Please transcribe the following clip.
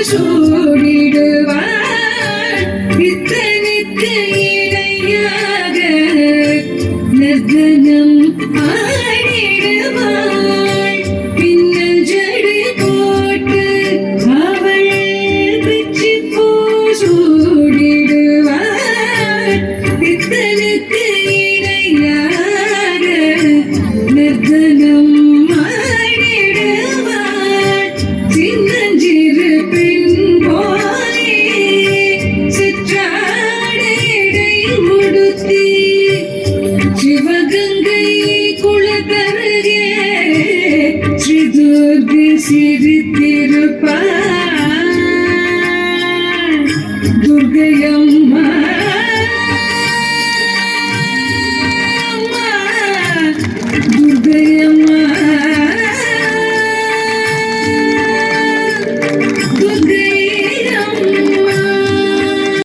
சூடிடுவாள் இத்தனைக்கு இணையாக நர்த்தனம் ஆடிடுவாள் பின்னல் ஜடை போட்டு அவள் பிச்சி பூ சூடிடுவாள் இத்தனைக்கு இணையாக நர்த்தனம் ஆடிடுவாள் சின்னஞ்சிறு பெண் போலே சிற்றாடை முடுத்தி சிவகங்கை குளத்தருகே ஸ்ரீ துர்கை சிரித்திருப்பாள்